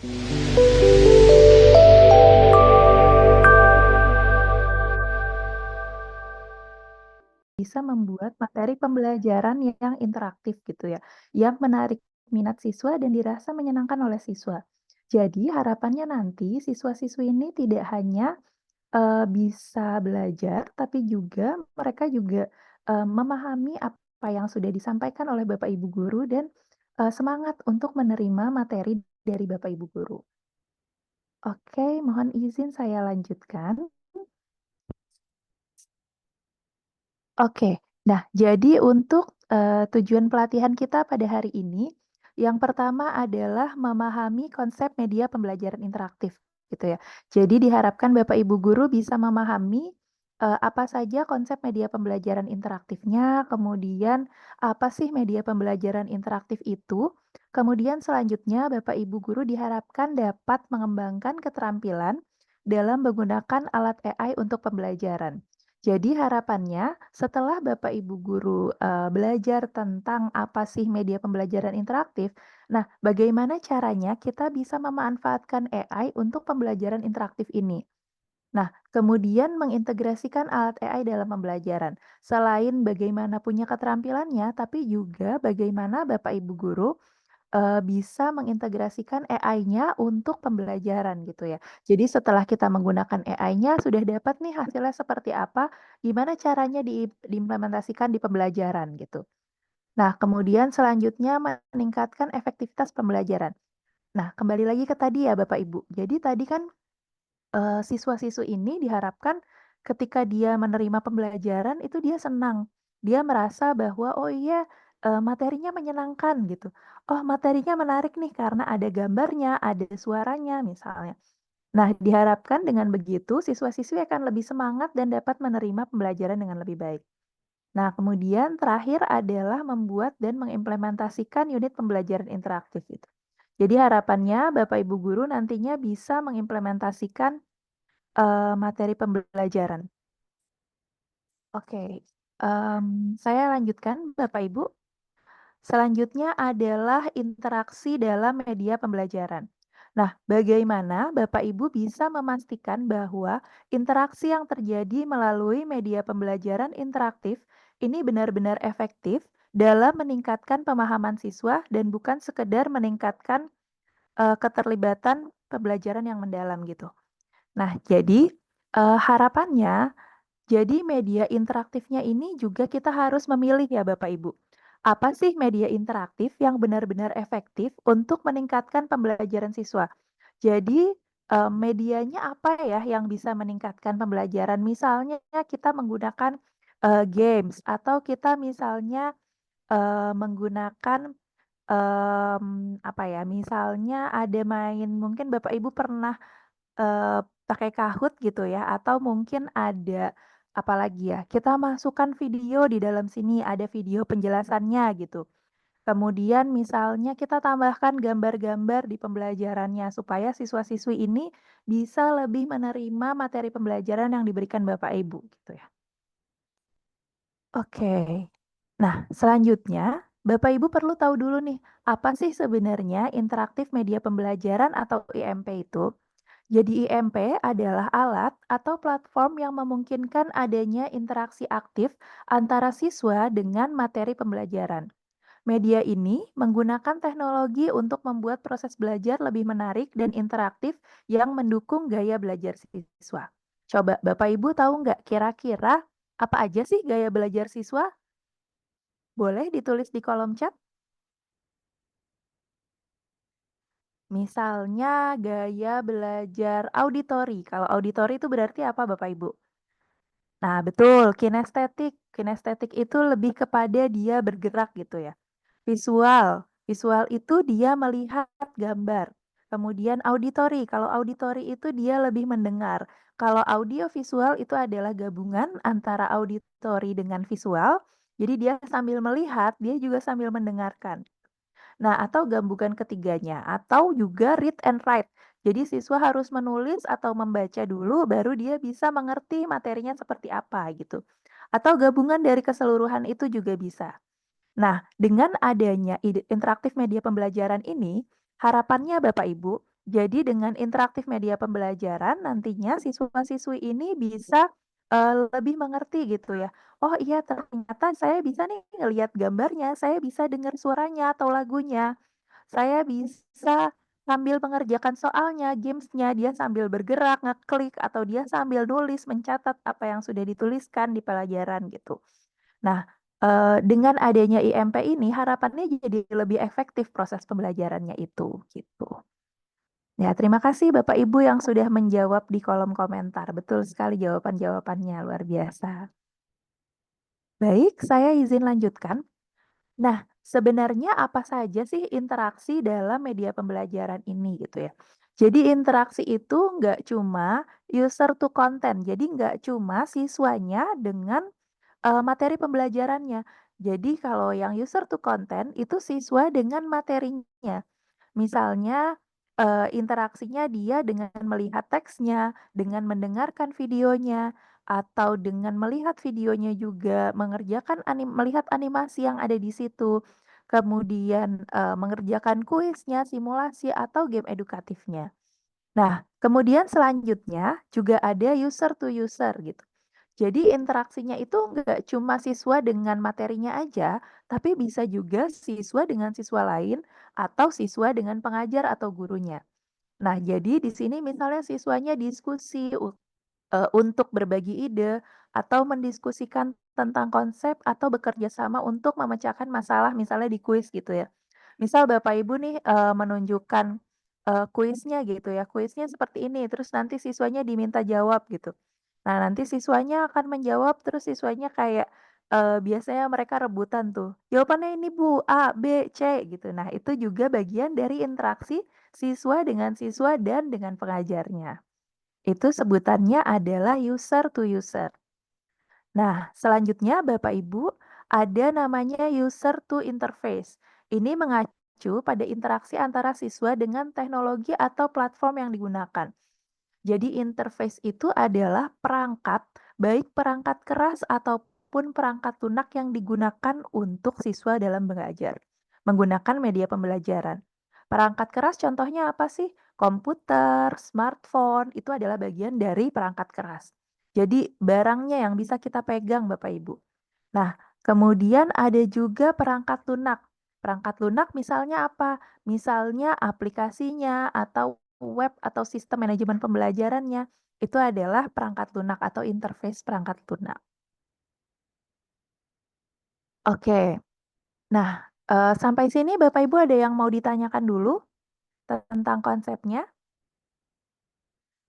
Bisa membuat materi pembelajaran yang interaktif gitu ya, yang menarik minat siswa dan dirasa menyenangkan oleh siswa. Jadi harapannya nanti siswa-siswi ini tidak hanya, bisa belajar, tapi juga mereka juga, memahami apa yang sudah disampaikan oleh Bapak Ibu guru dan, semangat untuk menerima materi dari Bapak Ibu guru. Oke, mohon izin saya lanjutkan. Oke. Nah, jadi untuk, tujuan pelatihan kita pada hari ini, yang pertama adalah memahami konsep media pembelajaran interaktif, gitu ya. Jadi diharapkan Bapak Ibu guru bisa memahami, apa saja konsep media pembelajaran interaktifnya, kemudian apa sih media pembelajaran interaktif itu, kemudian selanjutnya Bapak Ibu guru diharapkan dapat mengembangkan keterampilan dalam menggunakan alat AI untuk pembelajaran. Jadi harapannya setelah Bapak Ibu guru, belajar tentang apa sih media pembelajaran interaktif, nah bagaimana caranya kita bisa memanfaatkan AI untuk pembelajaran interaktif ini. Nah, kemudian mengintegrasikan alat AI dalam pembelajaran. Selain bagaimana punya keterampilannya, tapi juga bagaimana Bapak Ibu guru bisa mengintegrasikan AI-nya untuk pembelajaran gitu ya. Jadi setelah kita menggunakan AI-nya sudah dapat nih hasilnya seperti apa, gimana caranya diimplementasikan di pembelajaran gitu. Nah, kemudian selanjutnya meningkatkan efektivitas pembelajaran. Nah, kembali lagi ke tadi ya Bapak Ibu. Jadi tadi kan siswa-siswi ini diharapkan ketika dia menerima pembelajaran itu dia senang. Dia merasa bahwa, "Oh iya, materinya menyenangkan," gitu. "Oh materinya menarik nih karena ada gambarnya, ada suaranya," misalnya. Nah, diharapkan dengan begitu siswa-siswi akan lebih semangat dan dapat menerima pembelajaran dengan lebih baik. Nah, kemudian terakhir adalah membuat dan mengimplementasikan unit pembelajaran interaktif itu. Jadi harapannya Bapak Ibu guru nantinya bisa mengimplementasikan materi pembelajaran. Oke, saya lanjutkan Bapak Ibu. Selanjutnya adalah interaksi dalam media pembelajaran. Nah, bagaimana Bapak Ibu bisa memastikan bahwa interaksi yang terjadi melalui media pembelajaran interaktif ini benar-benar efektif dalam meningkatkan pemahaman siswa dan bukan sekedar meningkatkan, keterlibatan pembelajaran yang mendalam gitu. Nah, jadi, harapannya jadi media interaktifnya ini juga kita harus memilih ya Bapak Ibu. Apa sih media interaktif yang benar-benar efektif untuk meningkatkan pembelajaran siswa? Jadi, medianya apa ya yang bisa meningkatkan pembelajaran? Misalnya kita menggunakan, games atau kita misalnya, menggunakan, apa ya, misalnya ada main mungkin Bapak Ibu pernah pakai Kahoot gitu ya atau mungkin ada apalagi ya, kita masukkan video di dalam sini, ada video penjelasannya gitu. Kemudian misalnya kita tambahkan gambar-gambar di pembelajarannya supaya siswa-siswi ini bisa lebih menerima materi pembelajaran yang diberikan Bapak Ibu gitu ya. Oke. Nah, selanjutnya Bapak Ibu perlu tahu dulu nih, apa sih sebenarnya interaktif media pembelajaran atau IMP itu? Jadi IMP adalah alat atau platform yang memungkinkan adanya interaksi aktif antara siswa dengan materi pembelajaran. Media ini menggunakan teknologi untuk membuat proses belajar lebih menarik dan interaktif yang mendukung gaya belajar siswa. Coba Bapak Ibu tahu nggak kira-kira apa aja sih gaya belajar siswa? Boleh ditulis di kolom chat. Misalnya gaya belajar auditori. Kalau auditori itu berarti apa Bapak Ibu? Nah, betul, kinestetik. Kinestetik itu lebih kepada dia bergerak gitu ya. Visual, visual itu dia melihat gambar. Kemudian auditory, kalau auditory itu dia lebih mendengar. Kalau audio visual itu adalah gabungan antara auditory dengan visual. Jadi dia sambil melihat, dia juga sambil mendengarkan. Nah, atau gabungan ketiganya, atau juga read and write. Jadi siswa harus menulis atau membaca dulu, baru dia bisa mengerti materinya seperti apa gitu. Atau gabungan dari keseluruhan itu juga bisa. Nah, dengan adanya ide interaktif media pembelajaran ini, harapannya Bapak Ibu, Jadi dengan interaktif media pembelajaran nantinya siswa-siswi ini bisa, lebih mengerti gitu ya, "Oh iya ternyata saya bisa nih ngelihat gambarnya, saya bisa dengar suaranya atau lagunya, saya bisa sambil mengerjakan soalnya, games-nya, dia sambil bergerak, ngeklik, atau dia sambil nulis, mencatat apa yang sudah dituliskan di pelajaran," gitu. Nah, dengan adanya IMP ini harapannya jadi lebih efektif proses pembelajarannya itu, gitu. Ya, terima kasih Bapak Ibu yang sudah menjawab di kolom komentar. Betul sekali jawaban-jawabannya, luar biasa. Baik, saya izin lanjutkan. Nah, sebenarnya apa saja sih interaksi dalam media pembelajaran ini gitu ya. Jadi interaksi itu nggak cuma user to content, jadi nggak cuma siswanya dengan materi pembelajarannya. Jadi kalau yang user to content itu siswa dengan materinya. Misalnya, interaksinya dia dengan melihat teksnya, dengan mendengarkan videonya, atau dengan melihat videonya juga mengerjakan melihat animasi yang ada di situ. Kemudian, mengerjakan kuisnya, simulasi, atau game edukatifnya. Nah, kemudian selanjutnya juga ada user to user gitu. Jadi interaksinya itu nggak cuma siswa dengan materinya aja, tapi bisa juga siswa dengan siswa lain atau siswa dengan pengajar atau gurunya. Nah, jadi di sini misalnya siswanya diskusi untuk berbagi ide atau mendiskusikan tentang konsep atau bekerja sama untuk memecahkan masalah misalnya di kuis gitu ya. Misal Bapak Ibu nih, menunjukkan, kuisnya gitu ya, kuisnya seperti ini, terus nanti siswanya diminta jawab gitu. Nah, nanti siswanya akan menjawab, terus siswanya kayak, biasanya mereka rebutan tuh, "Jawabannya ini Bu, A, B, C," gitu. Nah, itu juga bagian dari interaksi siswa dengan siswa dan dengan pengajarnya. Itu sebutannya adalah user to user. Nah, selanjutnya Bapak Ibu, ada namanya user to interface. Ini mengacu pada interaksi antara siswa dengan teknologi atau platform yang digunakan. Jadi interface itu adalah perangkat, baik perangkat keras ataupun perangkat lunak yang digunakan untuk siswa dalam belajar, menggunakan media pembelajaran. Perangkat keras contohnya apa sih? Komputer, smartphone, itu adalah bagian dari perangkat keras. Jadi barangnya yang bisa kita pegang Bapak Ibu. Nah, kemudian ada juga perangkat lunak. Perangkat lunak misalnya apa? Misalnya aplikasinya atau web atau sistem manajemen pembelajarannya. Itu adalah perangkat lunak atau interface perangkat lunak. Oke. Nah, sampai sini Bapak Ibu ada yang mau ditanyakan dulu tentang konsepnya?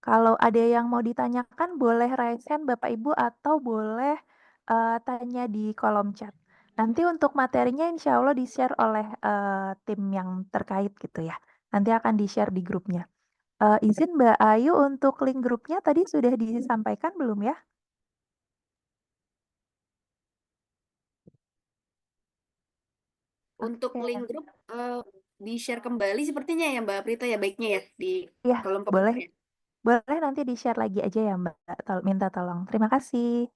Kalau ada yang mau ditanyakan boleh raise hand Bapak Ibu atau boleh, tanya di kolom chat. Nanti untuk materinya insya Allah di-share oleh, tim yang terkait gitu ya. Nanti akan di-share di grupnya. Izin Mbak Ayu untuk link grupnya tadi sudah disampaikan belum ya? Untuk Oke. link grup di-share kembali sepertinya ya Mbak Prita ya baiknya ya di Iya, kolom boleh komentar ya. boleh nanti di-share lagi aja ya Mbak, minta tolong. Terima kasih.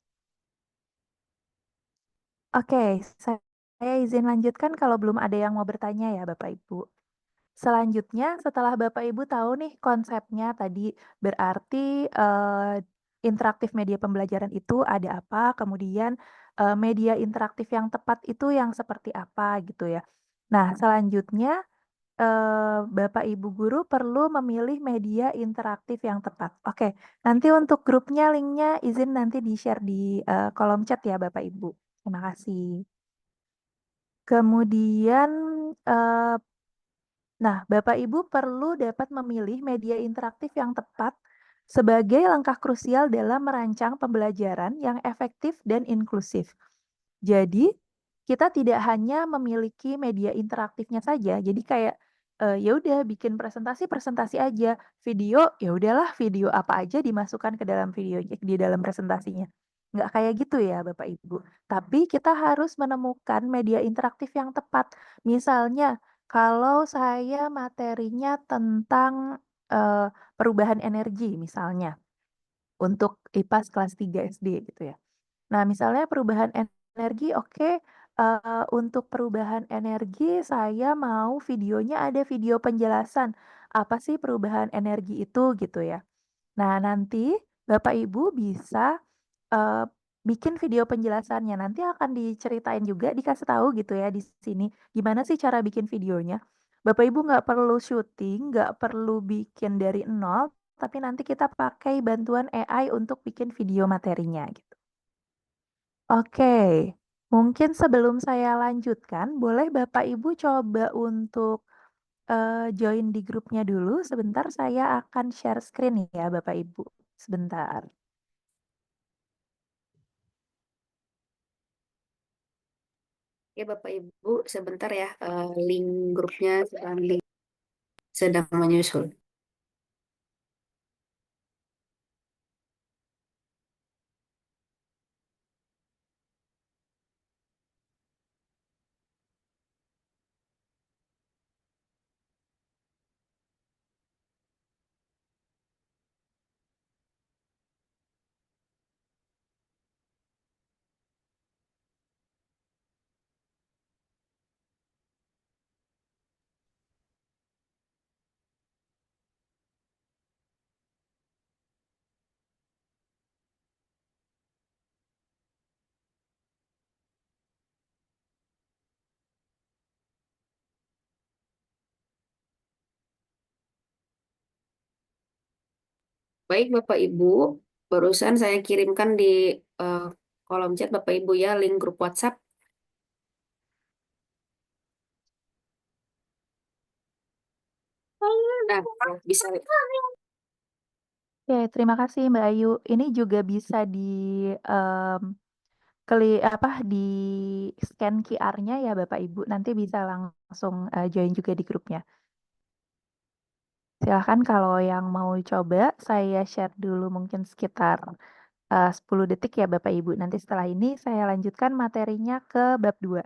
Oke, saya izin lanjutkan kalau belum ada yang mau bertanya ya Bapak Ibu. Selanjutnya setelah Bapak Ibu tahu nih konsepnya tadi, berarti, interaktif media pembelajaran itu ada apa, kemudian, media interaktif yang tepat itu yang seperti apa gitu ya. Nah selanjutnya, Bapak Ibu guru perlu memilih media interaktif yang tepat. Oke, nanti untuk grupnya linknya izin nanti di-share di, kolom chat ya Bapak Ibu. Terima kasih. Kemudian, eee nah, Bapak Ibu perlu dapat memilih media interaktif yang tepat sebagai langkah krusial dalam merancang pembelajaran yang efektif dan inklusif. Jadi, kita tidak hanya memiliki media interaktifnya saja, jadi kayak, ya udah bikin presentasi, presentasi aja, video, ya udahlah video apa aja dimasukkan ke dalam video di dalam presentasinya. Nggak kayak gitu ya Bapak Ibu. Tapi kita harus menemukan media interaktif yang tepat. Misalnya, kalau saya materinya tentang, perubahan energi misalnya, untuk IPAS kelas 3 SD gitu ya. Nah, misalnya perubahan energi, oke, untuk perubahan energi saya mau videonya ada video penjelasan apa sih perubahan energi itu gitu ya. Nah, nanti Bapak Ibu bisa, eee, bikin video penjelasannya, nanti akan diceritain juga, dikasih tahu gitu ya di sini, gimana sih cara bikin videonya. Bapak Ibu nggak perlu syuting, nggak perlu bikin dari nol, tapi nanti kita pakai bantuan AI untuk bikin video materinya gitu. Oke, mungkin sebelum saya lanjutkan, boleh Bapak Ibu coba untuk, join di grupnya dulu sebentar, saya akan share screen ya Bapak Ibu, sebentar. Ya Bapak Ibu, sebentar ya, link grupnya sedang menyusul. Baik Bapak Ibu, barusan saya kirimkan di eh, kolom chat Bapak Ibu ya link grup WhatsApp. Nah, bisa. Oke, terima kasih Mbak Ayu. Ini juga bisa mmm, di-scan QR-nya ya Bapak Ibu, nanti bisa langsung, join juga di grupnya. Silahkan kalau yang mau coba, saya share dulu mungkin sekitar, 10 detik ya Bapak Ibu, nanti setelah ini saya lanjutkan materinya ke bab 2.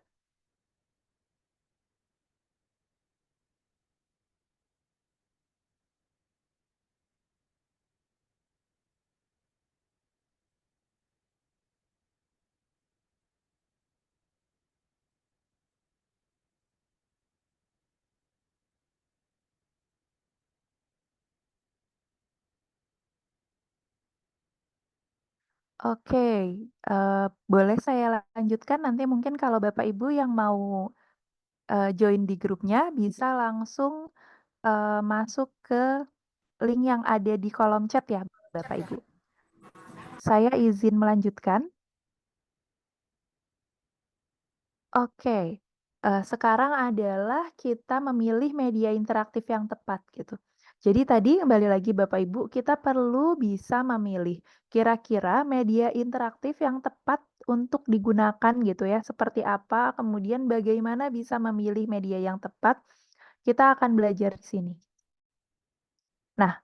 Oke, boleh saya lanjutkan nanti mungkin kalau Bapak Ibu yang mau, join di grupnya bisa langsung, masuk ke link yang ada di kolom chat ya Bapak Ibu. Saya izin melanjutkan. Oke, sekarang adalah kita memilih media interaktif yang tepat gitu. Jadi tadi kembali lagi Bapak Ibu, kita perlu bisa memilih kira-kira media interaktif yang tepat untuk digunakan gitu ya, seperti apa, kemudian bagaimana bisa memilih media yang tepat, kita akan belajar di sini. Nah,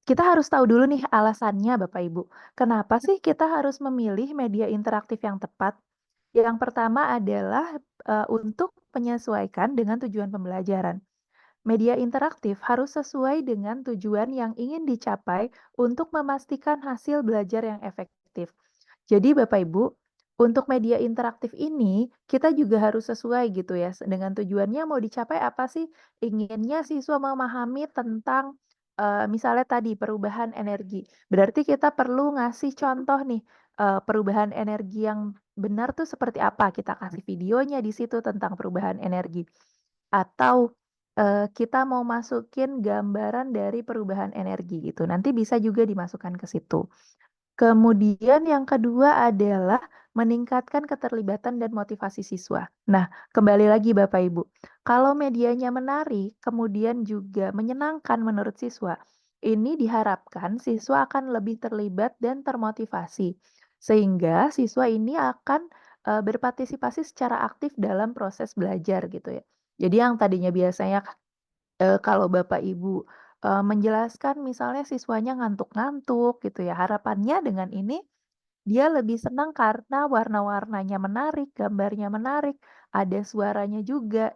kita harus tahu dulu nih alasannya Bapak Ibu, kenapa sih kita harus memilih media interaktif yang tepat? Yang pertama adalah, untuk menyesuaikan dengan tujuan pembelajaran. Media interaktif harus sesuai dengan tujuan yang ingin dicapai untuk memastikan hasil belajar yang efektif. Jadi Bapak Ibu, untuk media interaktif ini kita juga harus sesuai gitu ya dengan tujuannya mau dicapai apa sih? Inginnya siswa memahami tentang, misalnya tadi perubahan energi. Berarti kita perlu ngasih contoh nih, perubahan energi yang benar tuh seperti apa, kita kasih videonya di situ tentang perubahan energi. Atau, kita mau masukin gambaran dari perubahan energi gitu, nanti bisa juga dimasukkan ke situ. Kemudian yang kedua adalah meningkatkan keterlibatan dan motivasi siswa. Nah, kembali lagi Bapak Ibu, kalau medianya menarik, kemudian juga menyenangkan menurut siswa, ini diharapkan siswa akan lebih terlibat dan termotivasi. Sehingga siswa ini akan, berpartisipasi secara aktif dalam proses belajar gitu ya. Jadi yang tadinya biasanya kalau Bapak Ibu, menjelaskan misalnya siswanya ngantuk-ngantuk gitu ya, harapannya dengan ini dia lebih senang karena warna-warnanya menarik, gambarnya menarik, ada suaranya juga.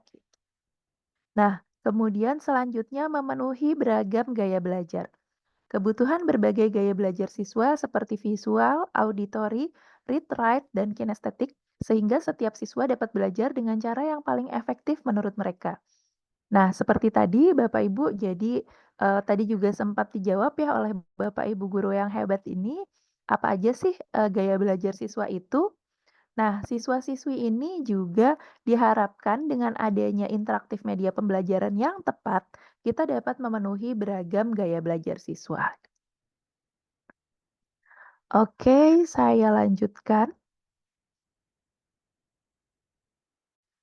Nah, kemudian selanjutnya memenuhi beragam gaya belajar. Kebutuhan berbagai gaya belajar siswa seperti visual, auditory, read, write, dan kinestetik, sehingga setiap siswa dapat belajar dengan cara yang paling efektif menurut mereka. Nah, seperti tadi Bapak Ibu, jadi tadi juga sempat dijawab ya oleh Bapak Ibu guru yang hebat ini, apa aja sih gaya belajar siswa itu? Nah, siswa-siswi ini juga diharapkan dengan adanya interaktif media pembelajaran yang tepat, kita dapat memenuhi beragam gaya belajar siswa. Oke, saya lanjutkan.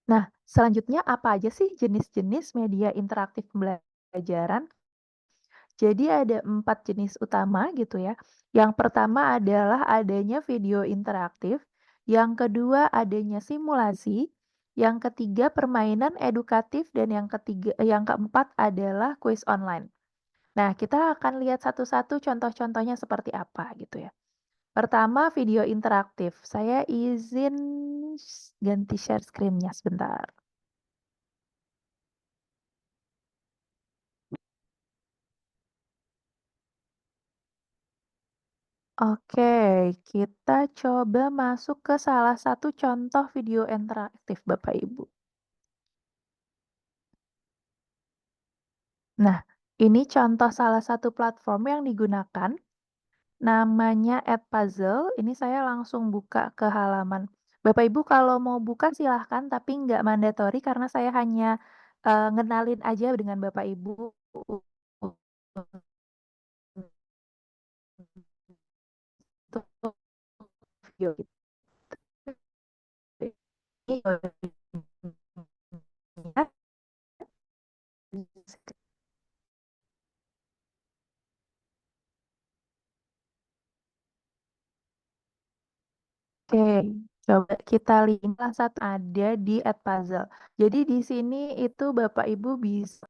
Nah, selanjutnya apa aja sih jenis-jenis media interaktif pembelajaran? Jadi ada 4 jenis utama gitu ya. Yang pertama adalah adanya video interaktif, yang kedua adanya simulasi, yang ketiga permainan edukatif, dan yang keempat adalah kuis online. Nah, kita akan lihat satu-satu contoh-contohnya seperti apa gitu ya. Pertama video interaktif. Saya izin ganti share screen-nya sebentar. Oke, kita coba masuk ke salah satu contoh video interaktif Bapak Ibu. Nah, ini contoh salah satu platform yang digunakan, namanya Edpuzzle. Ini saya langsung buka ke halaman. Bapak Ibu kalau mau buka silahkan, tapi nggak mandatory karena saya hanya ngenalin aja dengan Bapak Ibu untuk video ini. Oke, coba kita lihat salah satu ada di Edpuzzle. Jadi di sini itu Bapak Ibu bisa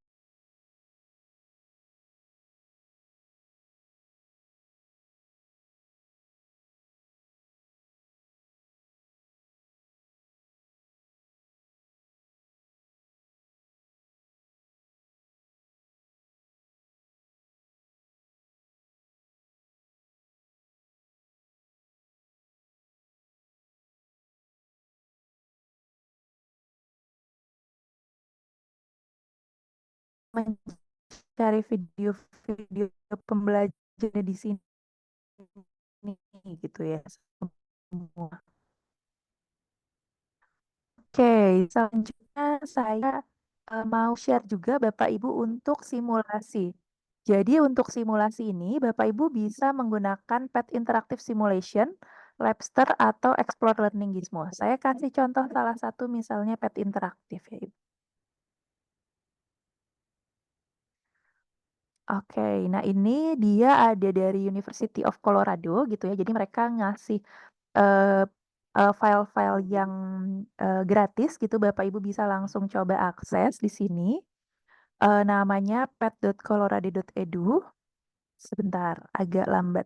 mencari video-video pembelajaran di sini gitu ya semua. Oke, selanjutnya saya mau share juga Bapak Ibu untuk simulasi. Jadi untuk simulasi ini Bapak Ibu bisa menggunakan Pet Interactive Simulation, Labster atau Explore Learning Gizmo. Saya kasih contoh salah satu misalnya Pet Interaktif ya Ibu. Oke, nah ini dia ada dari University of Colorado gitu ya. Jadi mereka ngasih eh, file-file yang gratis gitu. Bapak Ibu bisa langsung coba akses di sini. Namanya pet.colorado.edu. Sebentar, agak lambat.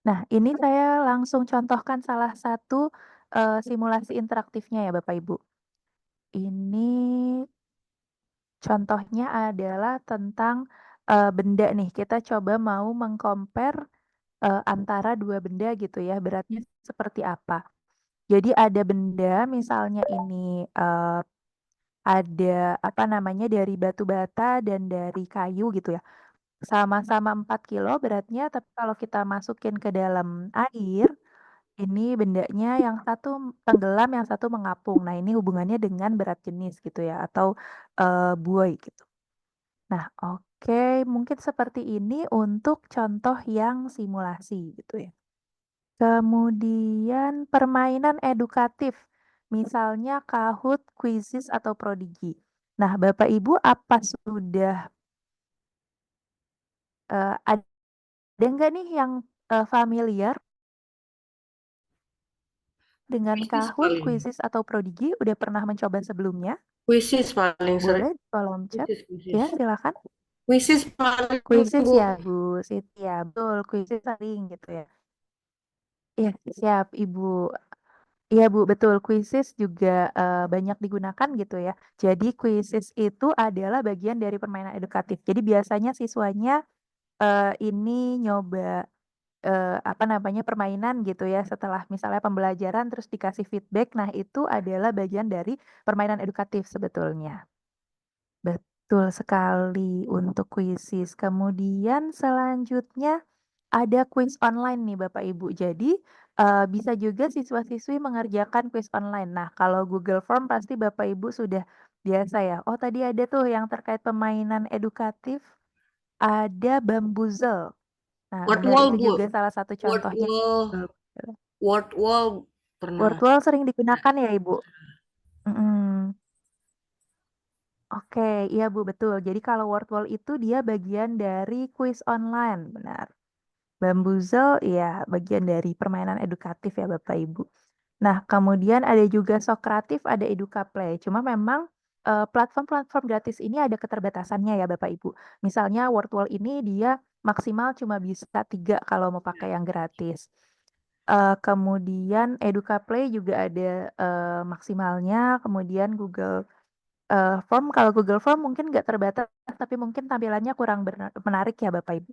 Nah, ini saya langsung contohkan salah satu simulasi interaktifnya ya Bapak Ibu. Ini contohnya adalah tentang benda nih. Kita coba mau mengcompare antara dua benda gitu ya, beratnya seperti apa. Jadi ada benda misalnya ini ada apa namanya dari batu bata dan dari kayu gitu ya. Sama-sama 4 kilo beratnya, tapi kalau kita masukin ke dalam air, ini bendanya yang satu tenggelam, yang satu mengapung. Nah, ini hubungannya dengan berat jenis gitu ya, atau buoy gitu. Nah, oke, mungkin seperti ini untuk contoh yang simulasi gitu ya. Kemudian permainan edukatif, misalnya Kahoot, Quizizz, atau Prodigy. Nah, Bapak Ibu apa sudah ada nggak nih yang familiar dengan Kuisis Kahoot, paling. Quizizz, atau Prodigy? Udah pernah mencoba sebelumnya? Kuisis paling sering. Boleh di kolom chat. Kuisis, Ya, kuisis. silakan. Kuisis paling, Quizizz Bu. ya, Bu Siti ya. Betul, Quizizz sering gitu ya. Iya, siap, Ibu. Iya Bu, betul. Quizzes juga banyak digunakan gitu ya. Jadi quizzes itu adalah bagian dari permainan edukatif. Jadi biasanya siswanya ini nyoba apa namanya permainan gitu ya setelah misalnya pembelajaran terus dikasih feedback. Nah, itu adalah bagian dari permainan edukatif sebetulnya. Betul sekali untuk quizzes. Kemudian selanjutnya ada quiz online nih Bapak Ibu. Jadi, bisa juga siswa-siswi mengerjakan quiz online. Nah, kalau Google Form pasti Bapak Ibu sudah biasa ya. Oh, tadi ada tuh yang terkait pemainan edukatif, ada Bamboozle. Nah, Word benar wall, itu Bu. juga salah satu Word contohnya. wall, word wall pernah. Wordwall sering digunakan ya, Ibu? Mhm. Oke, iya Bu, betul. Jadi kalau Wordwall itu dia bagian dari quiz online, benar. Bamboozle ya bagian dari permainan edukatif ya Bapak Ibu. Nah, kemudian ada juga Sokratif, ada EdukaPlay. Cuma memang platform-platform gratis ini ada keterbatasannya ya Bapak Ibu. Misalnya Wordwall ini dia maksimal cuma bisa 3 kalau mau pakai yang gratis. Kemudian EdukaPlay juga ada maksimalnya, kemudian Google Form, kalau Google Form mungkin nggak terbatas, tapi mungkin tampilannya kurang menarik ya Bapak Ibu.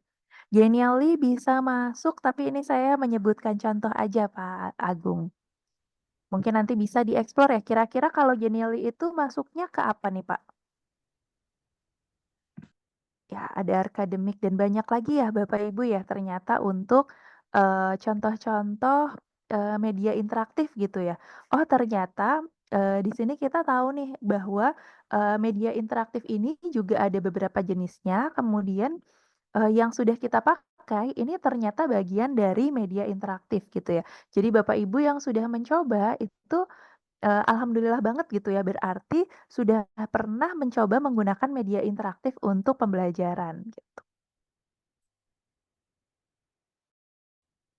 Genially bisa masuk, tapi ini saya menyebutkan contoh aja Pak Agung. Mungkin nanti bisa dieksplor ya, kira-kira kalau Genially itu masuknya ke apa nih Pak? Ya, ada akademik dan banyak lagi ya Bapak Ibu ya ternyata untuk contoh-contoh media interaktif gitu ya. Oh ternyata di sini kita tahu nih bahwa media interaktif ini juga ada beberapa jenisnya. Kemudian yang sudah kita pakai ini ternyata bagian dari media interaktif gitu ya. Jadi Bapak Ibu yang sudah mencoba itu alhamdulillah banget gitu ya, berarti sudah pernah mencoba menggunakan media interaktif untuk pembelajaran, gitu.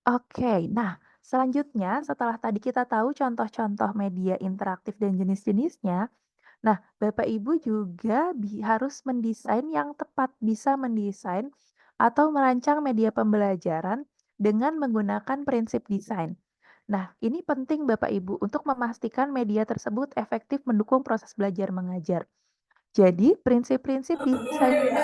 Oke, nah selanjutnya setelah tadi kita tahu contoh-contoh media interaktif dan jenis-jenisnya, nah Bapak Ibu juga harus mendesain yang tepat, bisa mendesain atau merancang media pembelajaran dengan menggunakan prinsip desain. Nah, ini penting Bapak Ibu untuk memastikan media tersebut efektif mendukung proses belajar mengajar. Jadi, prinsip-prinsip desain ini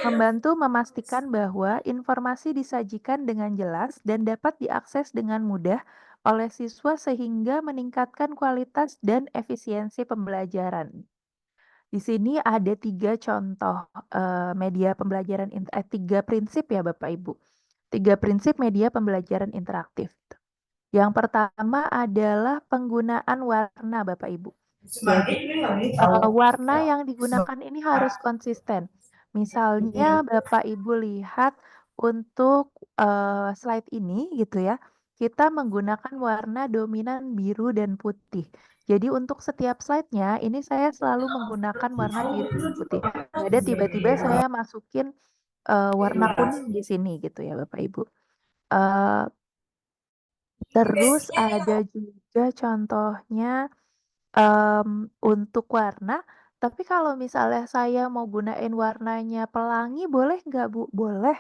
membantu memastikan bahwa informasi disajikan dengan jelas dan dapat diakses dengan mudah oleh siswa sehingga meningkatkan kualitas dan efisiensi pembelajaran. Di sini ada 3 contoh media pembelajaran, 3 prinsip ya Bapak Ibu. 3 prinsip media pembelajaran interaktif. Yang pertama adalah penggunaan warna Bapak Ibu. Jadi, warna yang digunakan ini harus konsisten. Misalnya Bapak Ibu lihat untuk slide ini gitu ya, kita menggunakan warna dominan biru dan putih. Jadi untuk setiap slide-nya ini saya selalu menggunakan warna biru dan putih. Nggak ada tiba-tiba saya masukin warna kuning di sini gitu ya Bapak Ibu. Terus ada juga contohnya untuk warna, tapi kalau misalnya saya mau gunain warnanya pelangi boleh nggak, Bu? Boleh.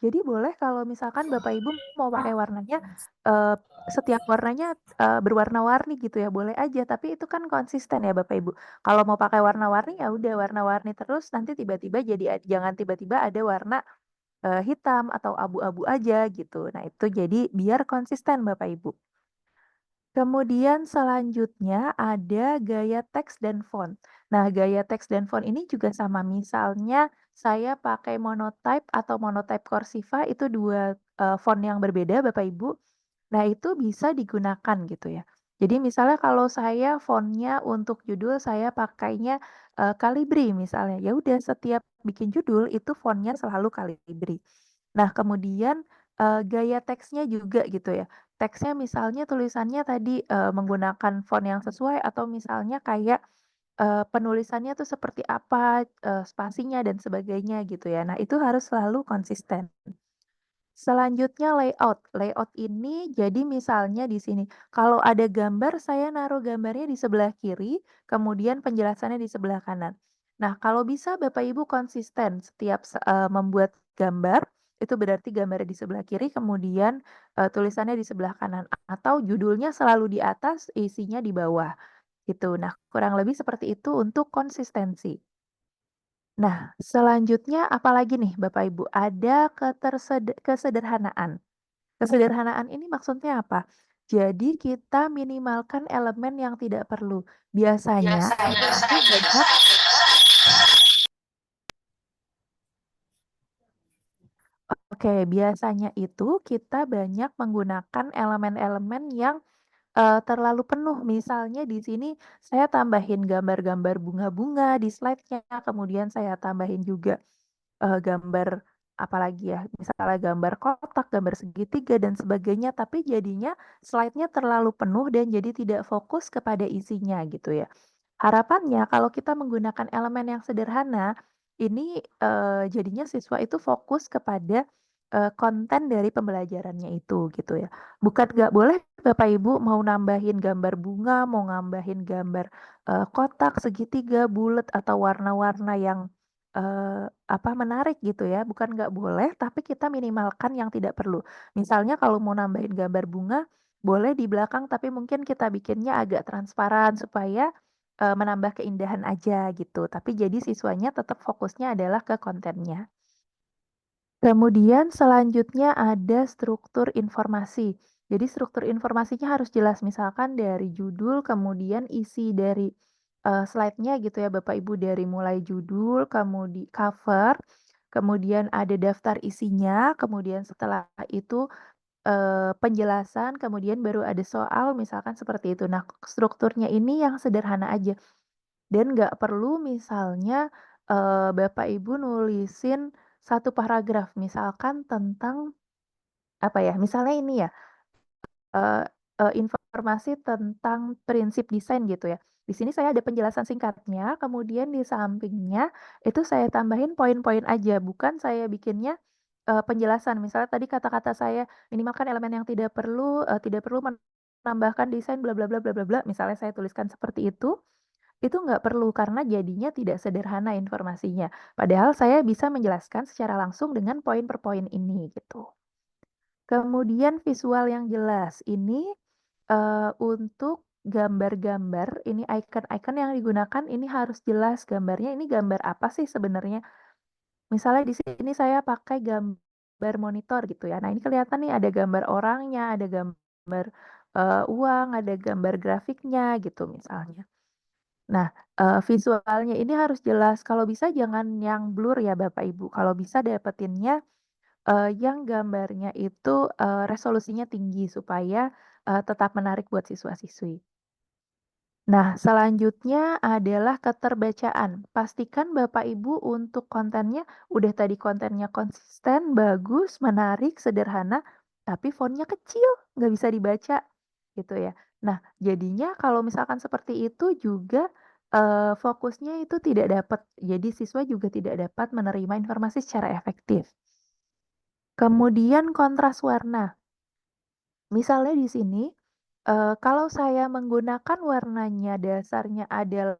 Jadi boleh kalau misalkan Bapak Ibu mau pakai warnanya, eee, setiap warnanya, berwarna-warni gitu ya, boleh aja, tapi itu kan konsisten ya Bapak Ibu. Kalau mau pakai warna-warni, ya udah warna-warni terus, nanti tiba-tiba jadi jangan tiba-tiba ada warna, hitam atau abu-abu aja gitu. Nah itu jadi biar konsisten Bapak Ibu. Kemudian selanjutnya ada gaya teks dan font. Nah, gaya teks dan font ini juga sama. Misalnya saya pakai monotype atau monotype Cursiva itu 2 font yang berbeda Bapak Ibu. Nah, itu bisa digunakan gitu ya. Jadi misalnya kalau saya fontnya untuk judul saya pakainya Calibri misalnya, ya udah setiap bikin judul itu fontnya selalu Calibri. Nah, kemudian gaya teksnya juga gitu ya. Teksnya misalnya tulisannya tadi menggunakan font yang sesuai atau misalnya kayak penulisannya tuh seperti apa, spasinya dan sebagainya gitu ya. Nah, itu harus selalu konsisten. Selanjutnya layout. Layout ini jadi misalnya di sini, kalau ada gambar saya naruh gambarnya di sebelah kiri, kemudian penjelasannya di sebelah kanan. Nah, kalau bisa Bapak Ibu konsisten setiap membuat gambar, itu berarti gambarnya di sebelah kiri, kemudian, tulisannya di sebelah kanan, atau judulnya selalu di atas, isinya di bawah, gitu. Nah, kurang lebih seperti itu untuk konsistensi. Nah, selanjutnya apalagi nih Bapak Ibu? Ada kesederhanaan. Kesederhanaan ini maksudnya apa? Jadi kita minimalkan elemen yang tidak perlu. Biasanya banyak biasanya itu kita banyak menggunakan elemen-elemen yang, terlalu penuh. Misalnya di sini saya tambahin gambar-gambar bunga-bunga di slide-nya, kemudian saya tambahin juga gambar apalagi ya, misalnya gambar kotak, gambar segitiga dan sebagainya, tapi jadinya slide-nya terlalu penuh dan jadi tidak fokus kepada isinya gitu ya. Harapannya kalau kita menggunakan elemen yang sederhana, ini, jadinya siswa itu fokus kepada, konten dari pembelajarannya itu gitu ya. Bukan nggak boleh Bapak Ibu mau nambahin gambar bunga, mau nambahin gambar, kotak, segitiga, bulat, atau warna-warna yang, menarik gitu ya, bukan nggak boleh, tapi kita minimalkan yang tidak perlu. Misalnya kalau mau nambahin gambar bunga, boleh di belakang tapi mungkin kita bikinnya agak transparan supaya menambah keindahan aja gitu, tapi jadi siswanya tetap fokusnya adalah ke kontennya. Kemudian selanjutnya ada struktur informasi. Jadi struktur informasinya harus jelas, misalkan dari judul, kemudian isi dari, slide-nya gitu ya Bapak Ibu, dari mulai judul, cover, kemudian ada daftar isinya, kemudian setelah itu, penjelasan, kemudian baru ada soal, misalkan seperti itu. Nah, strukturnya ini yang sederhana aja. Dan nggak perlu misalnya, Bapak Ibu nulisin satu paragraf misalkan tentang, misalnya ini ya, eee informasi tentang prinsip desain gitu ya. Di sini saya ada penjelasan singkatnya, kemudian di sampingnya itu saya tambahin poin-poin aja, bukan saya bikinnya, penjelasan. Misalnya tadi kata-kata saya, minimalkan elemen yang tidak perlu menambahkan desain bla bla bla bla bla bla, misalnya saya tuliskan seperti itu nggak perlu karena jadinya tidak sederhana informasinya. Padahal saya bisa menjelaskan secara langsung dengan poin per poin ini gitu. Kemudian visual yang jelas ini, untuk gambar-gambar, ini icon-icon yang digunakan ini harus jelas gambarnya ini gambar apa sih sebenarnya. Misalnya di sini saya pakai gambar monitor gitu ya. Nah, ini kelihatan nih ada gambar orangnya, ada gambar, uang, ada gambar grafiknya gitu misalnya. Nah, visualnya ini harus jelas, kalau bisa jangan yang blur ya Bapak Ibu, kalau bisa dapetinnya, yang gambarnya itu, resolusinya tinggi supaya, tetap menarik buat siswa-siswi. Nah, selanjutnya adalah keterbacaan. Pastikan Bapak Ibu untuk kontennya, udah tadi kontennya konsisten, bagus, menarik, sederhana, tapi fontnya kecil, nggak bisa dibaca, gitu ya. Nah, jadinya kalau misalkan seperti itu juga, fokusnya itu tidak dapat, jadi siswa juga tidak dapat menerima informasi secara efektif. Kemudian kontras warna. Misalnya di sini, kalau saya menggunakan warnanya dasarnya adalah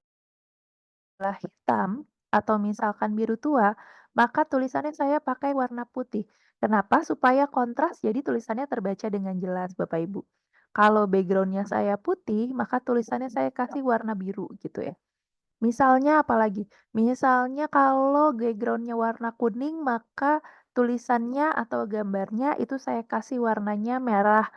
hitam atau misalkan biru tua, maka tulisannya saya pakai warna putih. Kenapa? Supaya kontras jadi tulisannya terbaca dengan jelas Bapak Ibu. Kalau background-nya saya putih, maka tulisannya saya kasih warna biru gitu ya. Misalnya apalagi? Misalnya kalau background-nya warna kuning, maka tulisannya atau gambarnya itu saya kasih warnanya merah,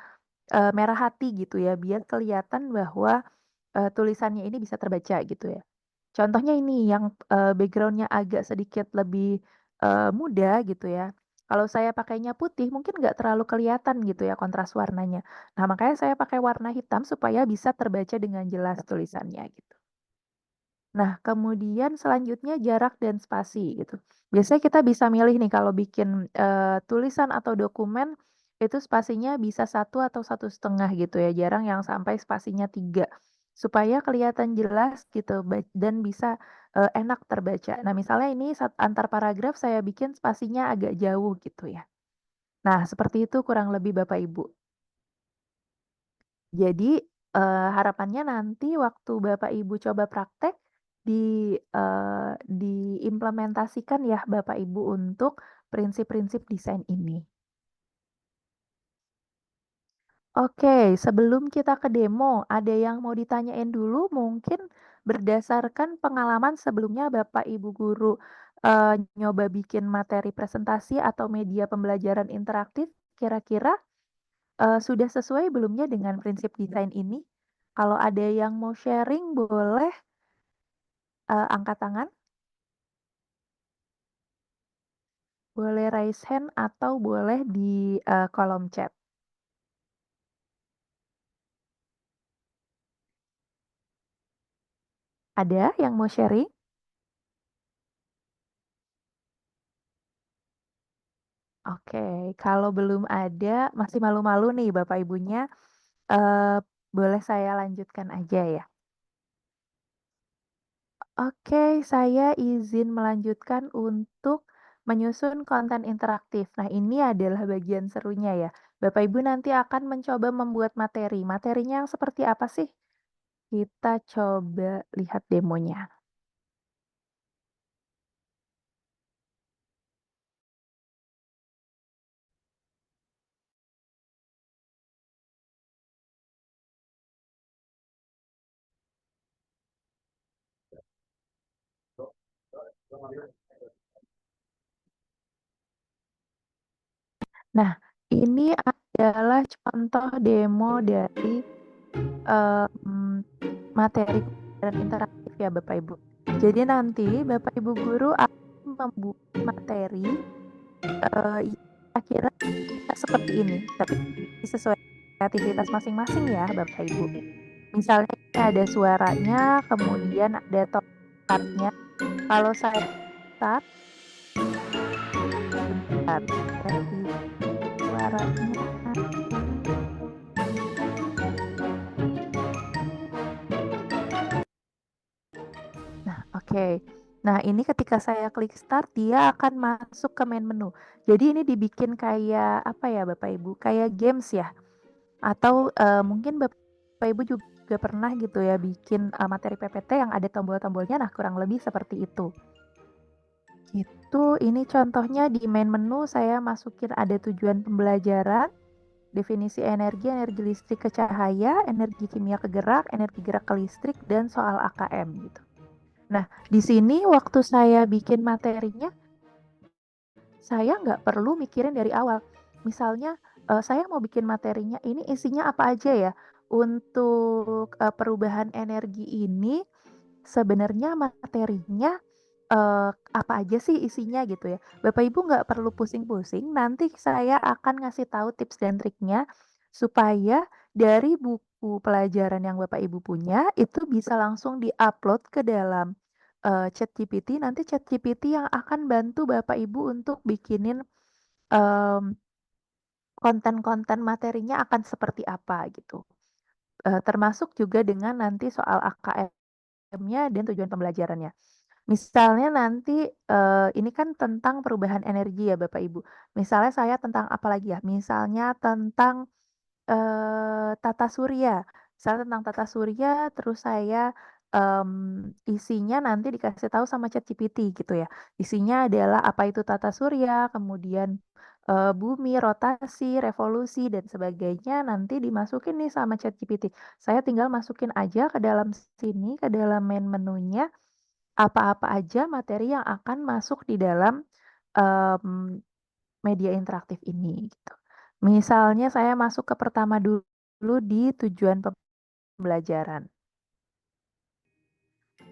merah hati gitu ya, biar kelihatan bahwa, tulisannya ini bisa terbaca gitu ya. Contohnya ini yang, background-nya agak sedikit lebih, muda gitu ya. Kalau saya pakainya putih mungkin nggak terlalu kelihatan gitu ya kontras warnanya. Nah, makanya saya pakai warna hitam supaya bisa terbaca dengan jelas tulisannya gitu. Nah, kemudian selanjutnya jarak dan spasi gitu. Biasanya kita bisa milih nih kalau bikin, tulisan atau dokumen itu spasinya bisa 1 atau 1,5 gitu ya, jarang yang sampai spasinya 3 supaya kelihatan jelas gitu dan bisa, enak terbaca. Nah, misalnya ini antar paragraf saya bikin spasinya agak jauh gitu ya. Nah, seperti itu kurang lebih Bapak Ibu. Jadi, harapannya nanti waktu Bapak Ibu coba praktek diimplementasikan ya Bapak Ibu untuk prinsip-prinsip desain ini. Oke, sebelum kita ke demo, ada yang mau ditanyain dulu mungkin berdasarkan pengalaman sebelumnya Bapak Ibu guru nyoba bikin materi presentasi atau media pembelajaran interaktif, kira-kira sudah sesuai belumnya dengan prinsip desain ini? Kalau ada yang mau sharing boleh angkat tangan, boleh raise hand atau boleh di kolom chat. Ada yang mau sharing? Oke, kalau belum ada, masih malu-malu nih Bapak Ibunya, boleh saya lanjutkan aja ya? Oke, saya izin melanjutkan untuk menyusun konten interaktif. Nah, ini adalah bagian serunya ya. Bapak Ibu nanti akan mencoba membuat materi. Materinya yang seperti apa sih? Kita coba lihat demonya. Nah, ini adalah contoh demo dari materi pembelajaran interaktif ya Bapak Ibu. Jadi nanti Bapak Ibu guru akan membuat materi kira-kira seperti ini, tapi sesuai kreativitas masing-masing ya Bapak Ibu. Misalnya ini ada suaranya, kemudian ada startnya. Kalau saya start, bentar, dari suaranya. Nah, oke. Nah, ini ketika saya klik start, dia akan masuk ke main menu. Jadi ini dibikin kayak apa ya Bapak Ibu? Kayak games ya? Atau mungkin Bapak Ibu juga pernah gitu ya bikin materi PPT yang ada tombol-tombolnya, nah kurang lebih seperti itu. Itu, ini contohnya di main menu saya masukin ada tujuan pembelajaran, definisi energi, energi listrik ke cahaya, energi kimia ke gerak, energi gerak ke listrik, dan soal AKM gitu. Nah, di sini waktu saya bikin materinya, saya nggak perlu mikirin dari awal. Misalnya, saya mau bikin materinya ini isinya apa aja ya? Untuk perubahan energi ini sebenarnya materinya apa aja sih isinya gitu ya. Bapak Ibu nggak perlu pusing-pusing, nanti saya akan ngasih tahu tips dan triknya supaya dari buku pelajaran yang Bapak Ibu punya itu bisa langsung di-upload ke dalam ChatGPT. Nanti ChatGPT yang akan bantu Bapak Ibu untuk bikinin konten-konten materinya akan seperti apa gitu. Termasuk juga dengan nanti soal AKM-nya dan tujuan pembelajarannya. Misalnya nanti, ini kan tentang perubahan energi ya Bapak Ibu. Misalnya saya tentang apa lagi ya, misalnya tentang, tata surya. Misalnya tentang tata surya, terus saya, isinya nanti dikasih tahu sama ChatGPT gitu ya. Isinya adalah apa itu tata surya, kemudian, bumi, rotasi, revolusi, dan sebagainya nanti dimasukin nih sama ChatGPT. Saya tinggal masukin aja ke dalam sini, ke dalam main menunya, apa-apa aja materi yang akan masuk di dalam, media interaktif ini gitu. Misalnya saya masuk ke pertama dulu di tujuan pembelajaran.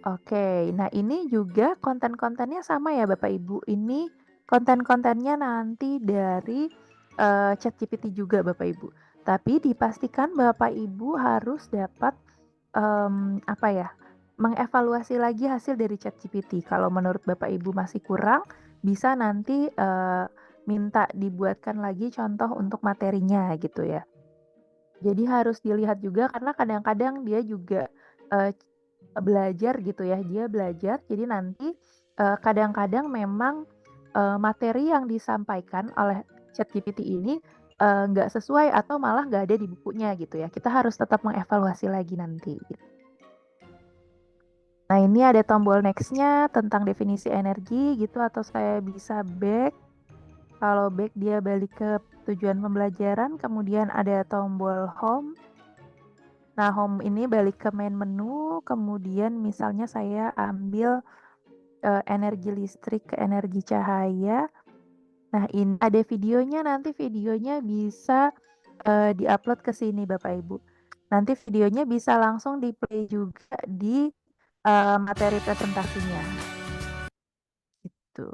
Oke, nah ini juga konten-kontennya sama ya Bapak Ibu, ini konten-kontennya nanti dari, ChatGPT juga Bapak Ibu. Tapi dipastikan Bapak Ibu harus dapat, apa ya, mengevaluasi lagi hasil dari ChatGPT. Kalau menurut Bapak Ibu masih kurang, bisa nanti, minta dibuatkan lagi contoh untuk materinya gitu ya. Jadi harus dilihat juga karena kadang-kadang dia juga, belajar gitu ya, dia belajar jadi nanti, kadang-kadang memang, materi yang disampaikan oleh ChatGPT ini, nggak sesuai atau malah nggak ada di bukunya gitu ya. Kita harus tetap mengevaluasi lagi nanti. Nah, ini ada tombol next-nya tentang definisi energi gitu atau saya bisa back. Kalau back dia balik ke tujuan pembelajaran, kemudian ada tombol home. Nah, home ini balik ke main menu, kemudian misalnya saya ambil energi listrik ke energi cahaya. Nah, ini ada videonya, nanti videonya bisa di-upload ke sini Bapak Ibu. Nanti videonya bisa langsung di-play juga di materi presentasinya. Gitu.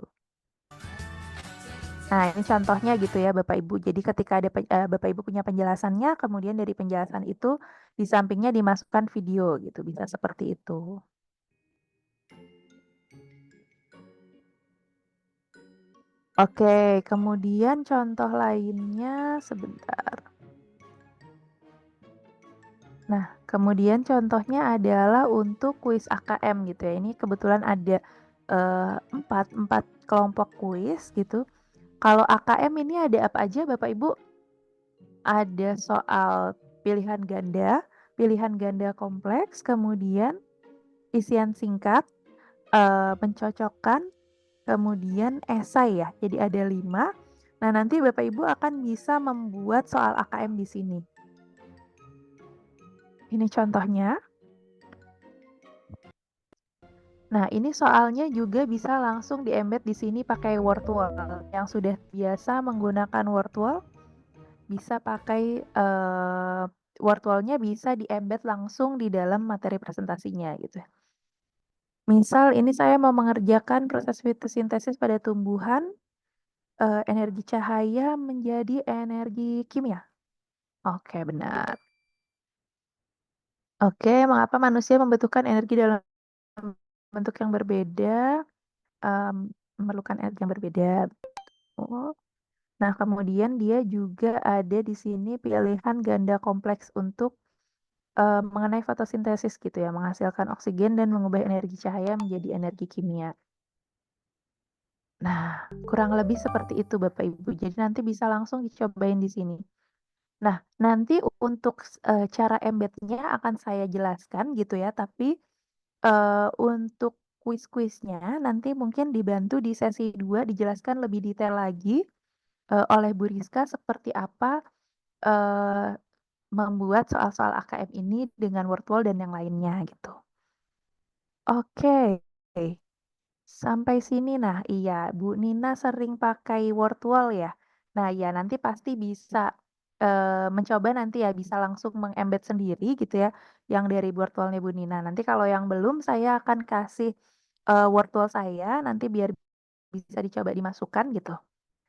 Nah, ini contohnya gitu ya Bapak Ibu. Jadi ketika ada Bapak Ibu punya penjelasannya, kemudian dari penjelasan itu di sampingnya dimasukkan video gitu, bisa seperti itu. Oke, kemudian contoh lainnya sebentar. Nah, kemudian contohnya adalah untuk kuis AKM gitu ya. Ini kebetulan ada 4 kelompok kuis gitu. Kalau AKM ini ada apa aja Bapak Ibu? Ada soal pilihan ganda kompleks, kemudian isian singkat, mencocokkan, kemudian esai ya. Jadi ada 5. Nah, nanti Bapak Ibu akan bisa membuat soal AKM di sini. Ini contohnya. Nah, ini soalnya juga bisa langsung di-embed di sini pakai Wordwall. Yang sudah biasa menggunakan Wordwall bisa pakai Wordwall-nya bisa di-embed langsung di dalam materi presentasinya gitu. Misal ini saya mau mengerjakan proses fotosintesis pada tumbuhan, energi cahaya menjadi energi kimia. Oke, benar. Oke, mengapa manusia membutuhkan energi dalam bentuk yang berbeda, memerlukan energi yang berbeda. Oh. Nah, kemudian dia juga ada di sini pilihan ganda kompleks untuk mengenai fotosintesis gitu ya, menghasilkan oksigen dan mengubah energi cahaya menjadi energi kimia. Nah, kurang lebih seperti itu Bapak Ibu. Jadi nanti bisa langsung dicobain di sini. Nah, nanti untuk cara embednya akan saya jelaskan gitu ya, tapi untuk kuis-kuisnya nanti mungkin dibantu di sesi 2 dijelaskan lebih detail lagi oleh Bu Rizka seperti apa membuat soal-soal AKM ini dengan Wordwall dan yang lainnya gitu. Oke. Sampai sini nah iya, Bu Nina sering pakai Wordwall ya? Nah ya nanti pasti bisa, mencoba nanti ya bisa langsung meng-embed sendiri gitu ya, yang dari Wordwall-nya Bu Nina. Nanti kalau yang belum saya akan kasih, Wordwall saya nanti biar bisa dicoba dimasukkan gitu,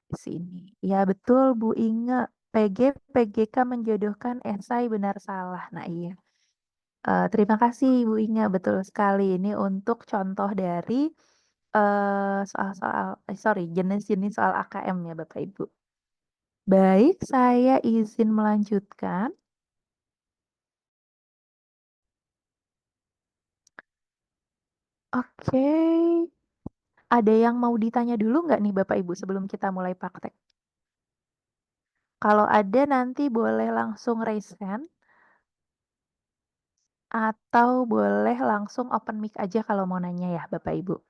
di sini. Iya betul Bu Inge, PGK menjodohkan esai benar salah. Nah iya, terima kasih Bu Inge, betul sekali. Ini untuk contoh dari jenis-jenis soal AKM ya Bapak Ibu. Baik, saya izin melanjutkan. Oke. Ada yang mau ditanya dulu nggak nih Bapak Ibu sebelum kita mulai praktek? Kalau ada nanti boleh langsung raise hand atau boleh langsung open mic aja kalau mau nanya ya Bapak Ibu.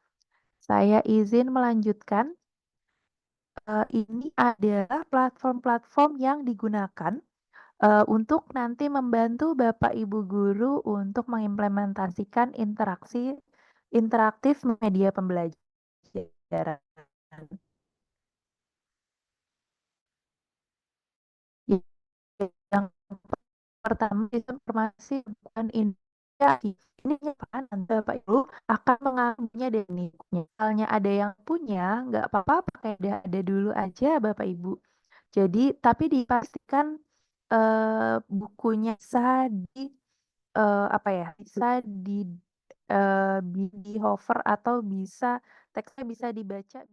Saya izin melanjutkan. Ini adalah platform-platform yang digunakan untuk nanti membantu Bapak Ibu guru untuk mengimplementasikan interaktif media pembelajaran. Yang pertama itu informasi bukan indikasi. Ini apaan nanti Bapak Ibu akan mengambilnya dari bukunya. Misalnya ada yang punya, nggak apa-apa pakai ada dulu aja Bapak Ibu. Jadi tapi dipastikan bukunya bisa bisa di hover atau bisa teksnya bisa dibaca.